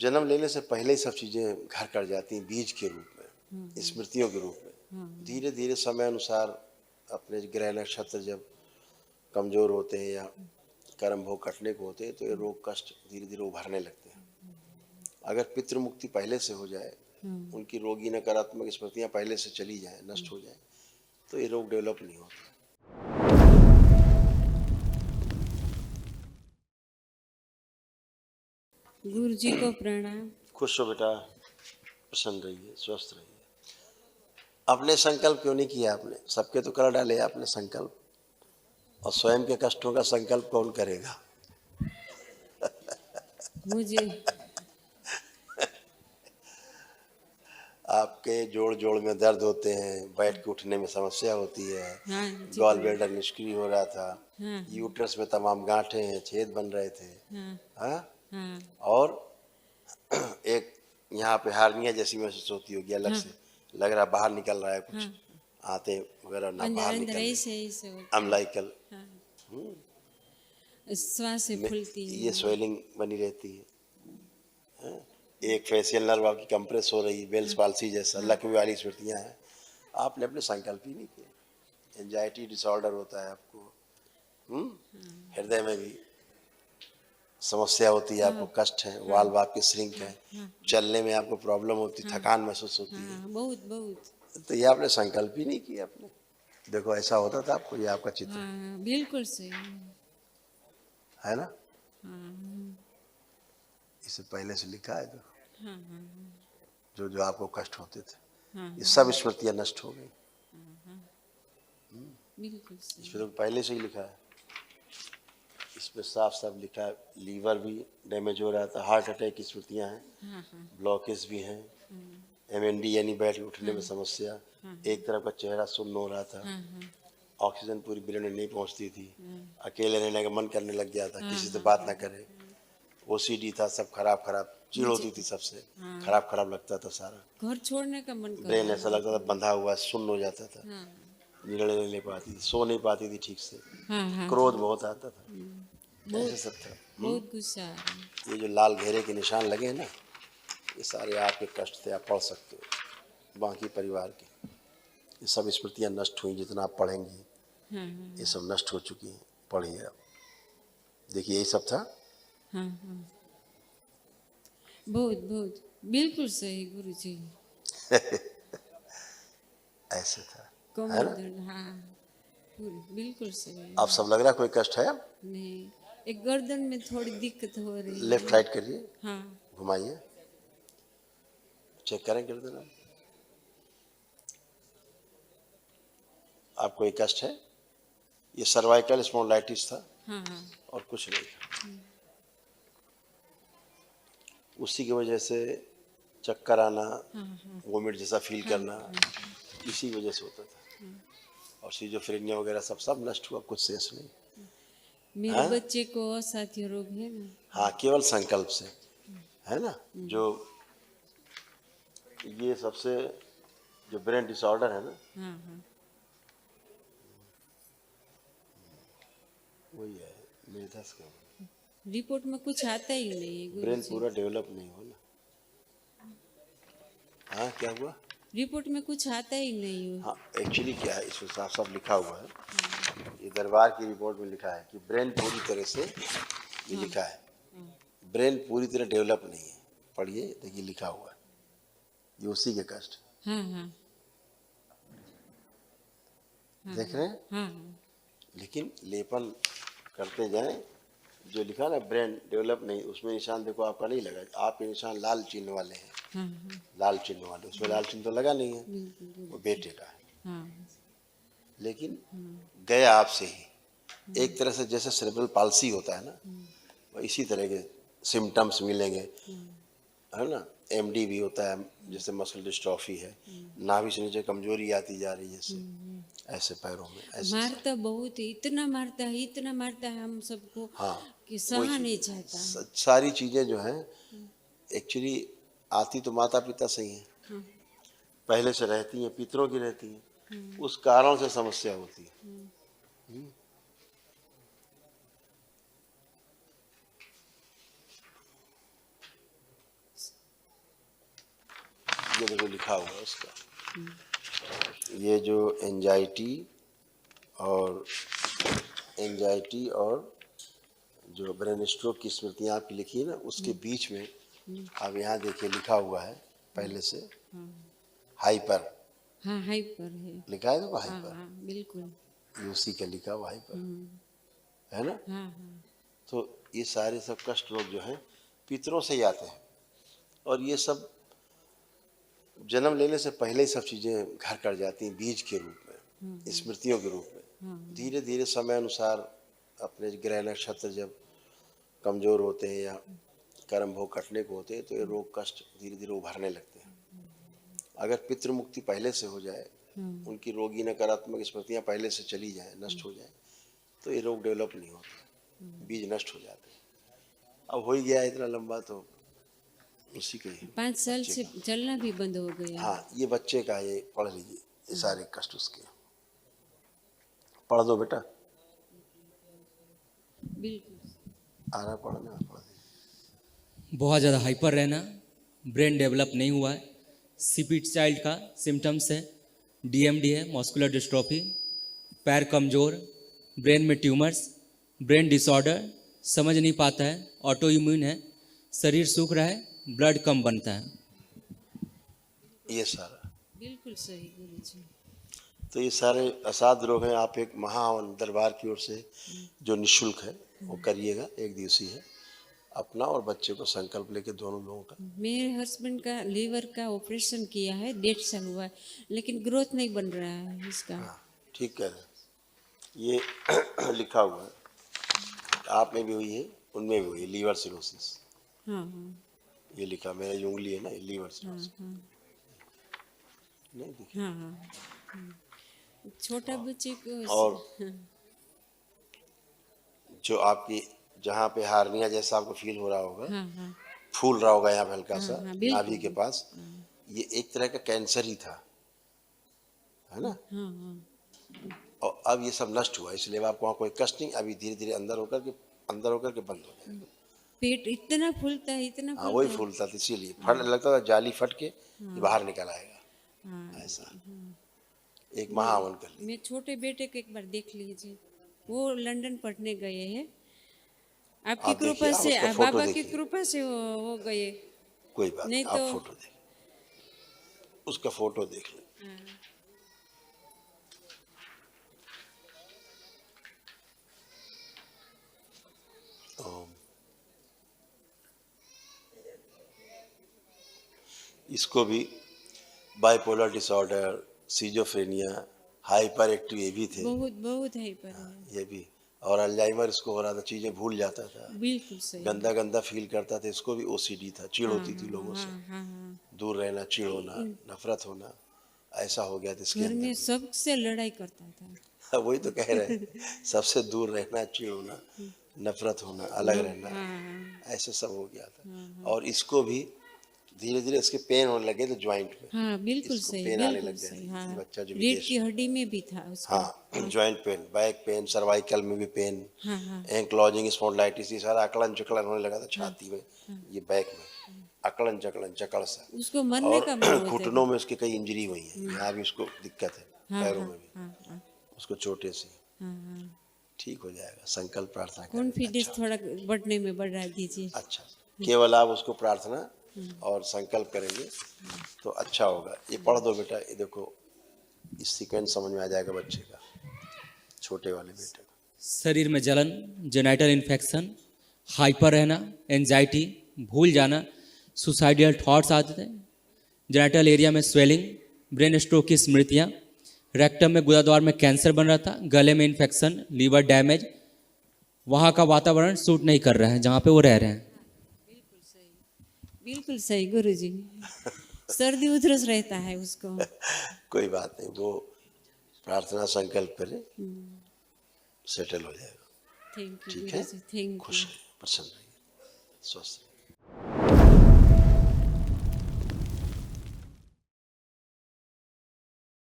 जन्म लेने से पहले ही सब चीज़ें घर कर जाती हैं बीज के रूप में, स्मृतियों के रूप में। धीरे धीरे समय अनुसार अपने ग्रह नक्षत्र जब कमज़ोर होते हैं या कर्म भोग कटने को होते हैं तो ये रोग कष्ट धीरे धीरे उभरने लगते हैं। अगर पितृ मुक्ति पहले से हो जाए, उनकी रोगी नकारात्मक स्मृतियाँ पहले से चली जाए, नष्ट हो जाए, तो ये रोग डेवलप नहीं होता। गुरु जी को प्रणाम। खुश हो बेटा, प्रसन्न रहिए, स्वस्थ रहिए। अपने संकल्प क्यों नहीं किया आपने? सबके तो कर डाले आपने संकल्प, और स्वयं के कष्टों का संकल्प कौन करेगा? मुझे आपके जोड़ जोड़ में दर्द होते हैं, बैठ के उठने में समस्या होती है, हाँ गॉल ब्लैडर निष्क्रिय हो रहा था, हाँ यूट्रस में तमाम गांठें हैं, छेद बन रहे थे, हाँ हाँ? हाँ और एक यहाँ पे हार्निया जैसी महसूस होती होगी अलग हाँ से, लग रहा बाहर निकल रहा है कुछ, हाँ आते वगैरह ना अंदर बाहर अंदर निकल रहे, ऐसे होता है। अम्लाइकल, हाँ, श्वास से फूलती ये है। स्वेलिंग बनी रहती है, हाँ? एक फेशियल नर्व आपकी कंप्रेस हो रही, बेल्स पाल्सी जैसा, लकवे वाली स्मृतियाँ हैं। आपने अपने संकल्प ही नहीं किए। एंजाइटी डिसऑर्डर होता है आपको, हृदय में भी समस्या होती है, आपको कष्ट है, वाल्व आपके श्रिंक है, चलने में आपको प्रॉब्लम होती है, थकान महसूस होती है। हाँ, बहुत बहुत। तो ये आपने संकल्प ही नहीं किया अपने। देखो ऐसा होता था आपको, ये आपका चित्र हाँ, बिल्कुल सही। है ना, हाँ इसे पहले से लिखा है। हाँ जो जो आपको कष्ट होते थे, हाँ ये सब स्मृतियाँ नष्ट हो गई। बिल्कुल सही। इसमें तो पहले से ही लिखा है, इसमें साफ साफ लिखा है, लीवर भी डैमेज हो रहा था, हार्ट अटैक की स्मृतियाँ हैं, हाँ हाँ ब्लॉकेज भी हैं, MND यानी बैठ के उठने में समस्या, एक तरफ का चेहरा सुन्न हो रहा था, ऑक्सीजन पूरी ब्रेन में नहीं पहुंचती थी, अकेले रहने का मन करने लग गया था, किसी से बात ना करे, OCD था, सब खराब खराब, चिढ़ होती थी सबसे, खराब खराब लगता था सारा, घर छोड़ने का मन कर ब्रेन रहा ऐसा लगता था बंधा हुआ, सुन्न हो जाता था, है। निर्णय नहीं ले पाती थी, सो नहीं पाती थी ठीक से, हाँ हाँ क्रोध बहुत आता था, ऐसे बहुत सब था। बहुत गुस्सा आ रहा है। ये जो लाल घेरे के निशान लगे हैं ना, ये सारे आपके कष्ट थे, आप पढ़ सकते हो, बाकी परिवार के। ये सब स्मृतियाँ नष्ट हुई, जितना आप पढ़ेंगी हाँ ये सब नष्ट हो चुकी हैं। पढ़िए आप, देखिए यही सब था। हाँ हाँ बहुत बहुत बिल्कुल सही गुरु जी। ऐसे था, है कमर ना? दर्द, हाँ बिल्कुल सही। आप सब लग रहा है कोई कष्ट है? नहीं, एक गर्दन में थोड़ी दिक्कत हो रही लेफ्ट है। राइट करिए, हाँ घुमाइए, चेक करें गर्दन आप। आपको एक कष्ट है, ये सर्वाइकल स्पॉन्डिलाइटिस था हाँ हाँ और कुछ नहीं था। उसी की वजह से चक्कर आना, वोमिट जैसा फील करना, इसी वजह से होता था। और सीजोफ्रेनिया वगैरह सब नष्ट हुआ, कुछ शेष नहीं। मेरे हाँ? बच्चे को असाध्य रोग है ना। हाँ, केवल संकल्प से, है ना? जो ये सबसे जो ब्रेन डिसऑर्डर है ना, हाँ हाँ वही है मेधस का। रिपोर्ट में कुछ आता ही नहीं है गुरु ब्रेन जी। पूरा डेवलप नहीं हो ना। हाँ, क्या हुआ? रिपोर्ट में कुछ आता ही नहीं हो। हाँ, एक्चुअली क्या है, इसमें साफ साफ लिखा हुआ है, ये दरबार की रिपोर्ट में लिखा है कि ब्रेन पूरी तरह से, ये लिखा है, ब्रेन पूरी तरह डेवलप नहीं है। पढ़िए, देखिए लिखा हुआ है, ये उसी के कष्ट हाँ हाँ देख रहे हैं। हाँ हाँ लेकिन लेपन करते जाएं, जो लिखा ना ब्रेन डेवलप नहीं, उसमें निशान देखो आपका नहीं लगा, आपके निशान लाल चिन्ह वाले हैं, हाँ हाँ लाल चिन्ह वाले, उसमें लाल चिन्ह तो लगा नहीं है, बिल्कुल वो गुरु जी। बेटे का है। हाँ लेकिन गया आपसे ही, एक तरह से जैसे सेरेब्रल पाल्सी होता है ना, वो इसी तरह के सिम्टम्स मिलेंगे, है ना? MD भी होता है, जैसे मसल डिस्ट्रॉफी है, नाभि से नीचे कमजोरी आती जा रही है, जैसे ऐसे पैरों में ऐसे। मारता बहुत है, इतना मारता है हम सबको हाँ, कि वही सहा नहीं चीज़, जाता। सारी चीज़ें जो हैं एक्चुअली आती तो माता पिता से ही हैं, पहले से रहती हैं, पितरों की रहती हैं, उस कारण से समस्या होती है। ये देखो लिखा हुआ है उसका, ये जो एंजाइटी और जो ब्रेन स्ट्रोक की स्मृतियाँ आपकी लिखी है ना, उसके बीच में अब यहाँ देखिए लिखा हुआ है पहले से हाइपर, हाँ हाइपर है। लिखा है देखो हाँ हाइपर, हाँ बिल्कुल। ये उसी का लिखा हुआ हाइपर है ना। हाँ हाँ तो ये सारे सब कष्ट रोग जो हैं पितरों से ही आते हैं, और ये सब जन्म लेने से पहले ही सब चीज़ें घर कर जाती हैं बीज के रूप में, स्मृतियों के रूप में। धीरे धीरे समय अनुसार अपने ग्रह नक्षत्र जब कमजोर होते हैं या कर्म भोग कटने को होते हैं तो ये रोग कष्ट धीरे धीरे उभरने लगते हैं। अगर पितृ मुक्ति पहले से हो जाए, उनकी रोगी नकारात्मक स्मृतियाँ पहले से चली जाए, नष्ट हो जाए, तो ये रोग डेवलप नहीं होते, बीज नष्ट हो जाते हैं। अब हो ही गया इतना लंबा तो उसी के ही 5 साल से चलना भी बंद हो गया। हाँ, ये बच्चे का, ये पढ़ लीजिए, ये सारे कष्ट उसके पढ़ दो बेटा, बिल्कुल। आ रहा पढ़ना, पढ़ दीजिए। बहुत ज़्यादा हाइपर रहना, ब्रेन डेवलप नहीं हुआ है, सीपीट चाइल्ड का सिम्टम्स है, डीएमडी है, मस्कुलर डिस्ट्रॉफी, पैर कमज़ोर, ब्रेन में ट्यूमर्स, ब्रेन डिसऑर्डर, समझ नहीं पाता है, ऑटो इम्यून है, शरीर सूख रहा है, ब्लड कम बनता है। ये सारा बिल्कुल सही गुरुजी। तो ये सारे असाध्य रोग हैं। आप एक महावन दरबार की ओर से जो निःशुल्क है वो करिएगा, 1 दिवसीय है, अपना और बच्चे को संकल्प लेके दोनों लोगों का। मेरे हस्बैंड का लीवर का ऑपरेशन किया है, 1.5 साल हुआ है, लेकिन ग्रोथ नहीं बन रहा है इसका। हाँ, ठीक कह रहे हैं। ये लिखा हुआ है, आप में भी हुई है, उनमें भी हुई है, लीवर सिरोसिस। हाँ हाँ ये लिखा, मेरा ये उंगली है ना, ये लीवर सिरोसिस। नहीं दिखा। हाँ हाँ। छोटा बच्चे को और जो आपकी जहाँ पे हार्निया जैसा आपको फील हो रहा होगा, हाँ हाँ फूल रहा होगा यहाँ पे हल्का सा, हाँ, बिल्कुल। नाभि के पास, ये एक तरह का कैंसर ही था, है ना। हाँ हाँ और अब ये सब नष्ट हुआ, इसलिए अब आपको वहाँ कोई कष्ट नहीं, अभी धीरे धीरे अंदर होकर के बंद हो जाएगा। पेट इतना फूलता है, इतना हाँ, वही फूलता था, इसीलिए फट लगता था, जाली फट के ये बाहर निकल आएगा, हाँ। ऐसा। एक महावन कर ली। मैं छोटे बेटे को एक बार देख लीजिए, वो लंदन पढ़ने गए हैं, आपकी आप देखिए, कृपा आप से, उसका फोटो बाबा की देखिए। कृपा से वो गए। कोई बात नहीं, नहीं आप तो फोटो देखिए, उसका फोटो देख लें। इसको भी bipolar disorder, schizophrenia, hyper active ये भी थे, बहुत बहुत है पर ये भी, और अल्जाइमर इसको हो रहा था, चीजें भूल जाता था, बिल्कुल सही। गंदा गंदा फील करता था, इसको भी ओसीडी था, चिढ़ होती थी लोगों से, हाँ हाँ हाँ। दूर रहना, चिढ़ होना, नफरत होना, ऐसा हो गया था इसके घर में अंदर। सबसे लड़ाई करता था। वही तो कह रहे हैं, सबसे दूर रहना, चिढ़ होना, नफरत होना, अलग रहना, ऐसे सब हो गया था। और इसको भी धीरे धीरे इसके पेन होने लगे थे ज्वाइंट में, हाँ बिल्कुल इसको सही, पेन आने बिल्कुल लग गया सही। था। हाँ, ये बच्चा जो रीढ़ विदेश, की हड्डी में भी था उसका। हाँ, joint pain, back pain, cervical में भी पेन, हाँ हाँ एंक्लॉजिंग स्पॉन्डिलाइटिस, ये सारा अकड़न चकड़न होने लगा था छाती में, ये बैक में अकड़न चकड़न चकड़ सा, उसको मरने का मन और होता घुटनों में उसके कई इंजरी हुई है, यहाँ भी उसको दिक्कत है, पैरों में भी हाँ हाँ उसको चोटें से। हाँ हाँ। ठीक हो जाएगा, संकल्प प्रार्थना करें। कॉन्फिडेंस थोड़ा बढ़ने में बढ़ा दीजिए। अच्छा, केवल आप उसको प्रार्थना और संकल्प करेंगे तो अच्छा होगा। ये पढ़ दो बेटा, ये देखो, इस सीक्वेंस समझ में आ जाएगा बच्चे का, छोटे वाले बेटे को। शरीर में जलन, जेनाइटल इन्फेक्शन, हाइपर रहना, एंजाइटी, भूल जाना, सुसाइडल थॉट्स आते थे, जेनाइटल एरिया में स्वेलिंग, ब्रेन स्ट्रोक की स्मृतियाँ, रेक्टम में गुदाद्वार में कैंसर बन रहा था, गले में इन्फेक्शन, लीवर डैमेज, वहाँ का वातावरण सूट नहीं कर रहा है जहाँ पे वो रह रहे हैं। बिल्कुल सही गुरुजी। सर्दी उधरस रहता है उसको। कोई बात नहीं, वो प्रार्थना संकल्प करे, सेटल हो जाएगा। थैंक यू ठीक है, गुरुजी, थैंक यू। खुश रहिए, प्रसन्न रहिए, स्वस्थ रहिए।